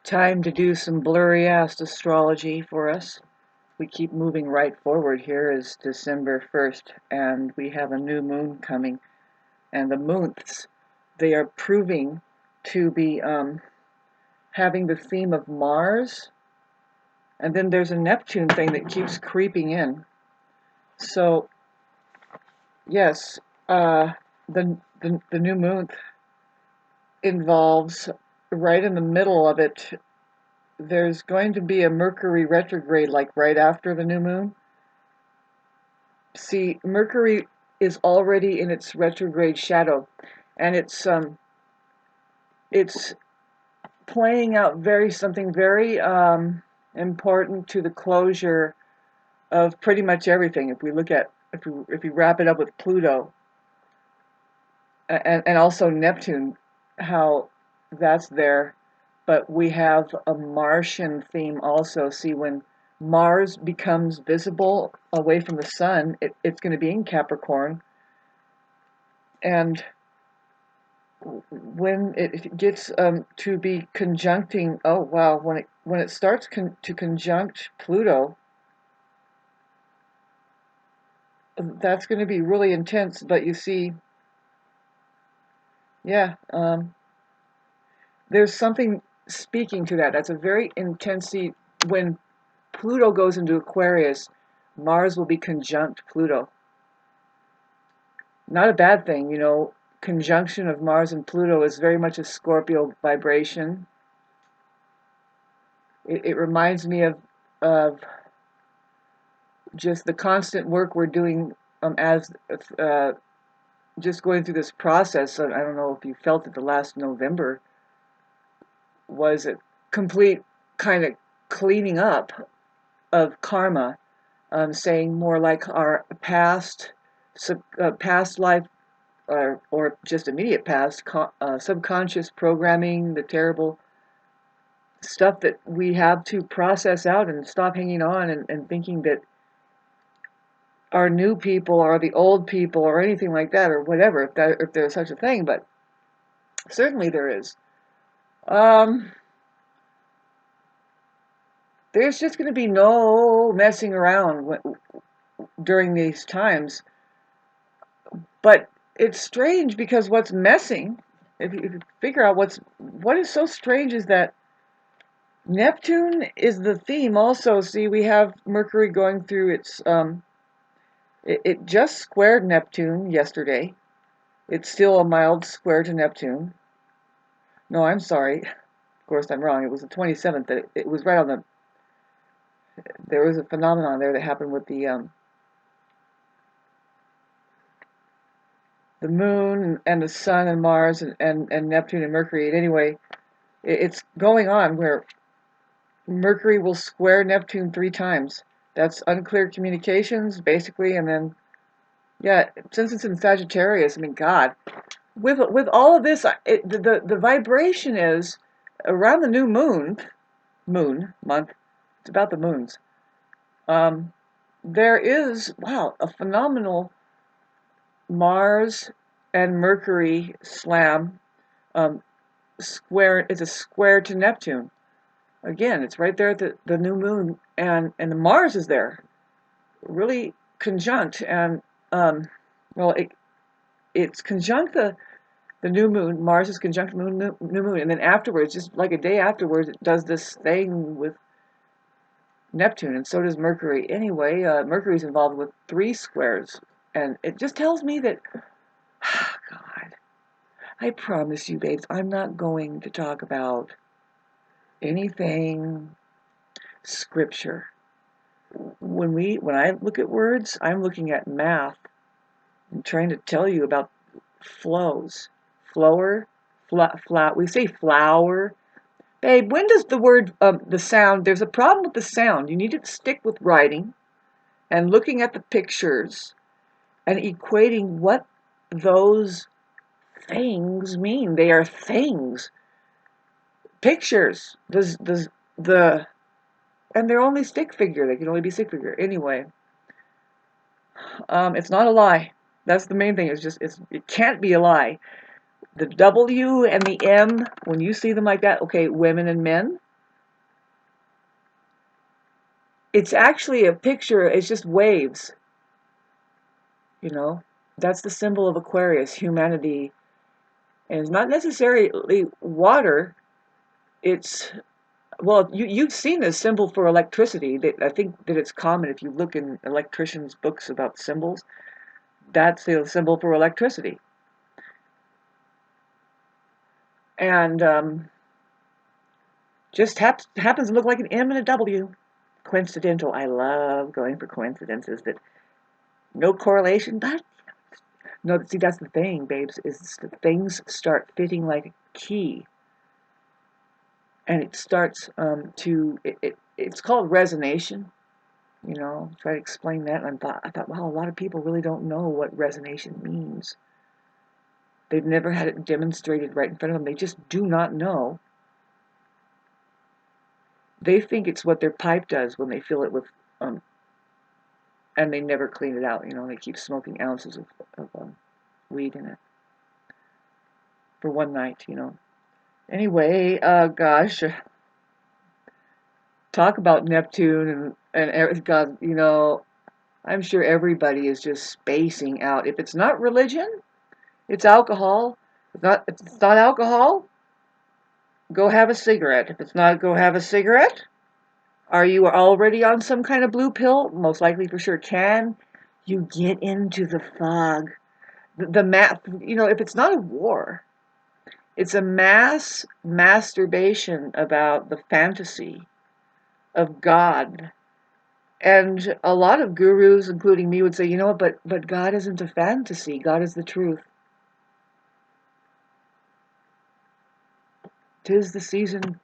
Time to do some blurry-ass astrology for us. We keep moving right forward. Here is December 1st, and we have a new moon coming. And the moons, they are proving to be having the theme of Mars. And then there's a Neptune thing that keeps creeping in. So, yes, the new moon involves, right in the middle of it, there's going to be a Mercury retrograde, like right after the new moon. See, Mercury is already in its retrograde shadow, and it's playing out something very important to the closure of pretty much everything. If we wrap it up with Pluto and also Neptune, how that's there. But we have a Martian theme also. See, when Mars becomes visible away from the sun, it's going to be in Capricorn. And when it gets to be conjuncting, oh wow, when it starts to conjunct Pluto, that's going to be really intense. But you see, yeah, there's something speaking to that. That's a very intensity. When Pluto goes into Aquarius, Mars will be conjunct Pluto. Not a bad thing, you know. Conjunction of Mars and Pluto is very much a Scorpio vibration. It reminds me of just the constant work we're doing as just going through this process. I don't know if you felt it the last November was a complete kind of cleaning up of karma, saying more like our past life or just immediate past subconscious programming, the terrible stuff that we have to process out and stop hanging on and thinking that our new people or the old people or anything like that or whatever, if there's such a thing, but certainly there is. There's just going to be no messing around during these times. But it's strange because what's messing, if you figure out what is so strange is that Neptune is the theme also. See, we have Mercury going through its, it just squared Neptune yesterday. It's still a mild square to Neptune. No, I'm sorry. Of course, I'm wrong. It was the 27th. It was right on the, there was a phenomenon there that happened with the moon and the sun and Mars and Neptune and Mercury. And anyway, it's going on where Mercury will square Neptune 3 times. That's unclear communications, basically, and then, yeah, since it's in Sagittarius, I mean, God, with all of this, the vibration is around the new moon month. It's about the moons. There is, wow, a phenomenal Mars and Mercury slam square. It's a square to Neptune. Again, it's right there at the new moon, and the Mars is there, really conjunct, and well, it's conjunct the new moon. Mars is conjunct the new moon, and then afterwards, just like a day afterwards, it does this thing with Neptune, and so does Mercury. Anyway, Mercury's involved with 3 squares, and it just tells me that, God, I promise you, babes, I'm not going to talk about anything scripture. When I look at words, I'm looking at math. I'm trying to tell you about flows. Flower, we say flower. Babe, when does the word, the sound, there's a problem with the sound. You need to stick with writing and looking at the pictures and equating what those things mean. They are things. Pictures. And they're only stick figure. They can only be stick figure. Anyway, it's not a lie. That's the main thing. It can't be a lie. The W and the M, when you see them like that, okay, women and men, It's actually a picture, it's just waves, you know. That's the symbol of Aquarius, humanity. And it's not necessarily water. It's, well, you've seen this symbol for electricity. That I think that it's common if you look in electricians' books about symbols. That's the symbol for electricity. And just happens to look like an M and a W. Coincidental. I love going for coincidences that no correlation, but no. See, that's the thing, babes. Is that things start fitting like a key, and it starts it's called resonation. You know, try to explain that, and I thought, wow, a lot of people really don't know what resonation means. They've never had it demonstrated right in front of them. They just do not know. They think it's what their pipe does when they fill it with, um, and they never clean it out. You know, they keep smoking ounces of weed in it for one night. You know. Anyway, gosh, talk about Neptune and God. You know, I'm sure everybody is just spacing out. If it's not religion, it's alcohol. If it's not alcohol, go have a cigarette. If it's not, go have a cigarette. Are you already on some kind of blue pill? Most likely for sure. Can you get into the fog? The math, you know, if it's not a war, it's a mass masturbation about the fantasy of God. And a lot of gurus, including me, would say, you know what, but God isn't a fantasy. God is the truth. 'Tis the season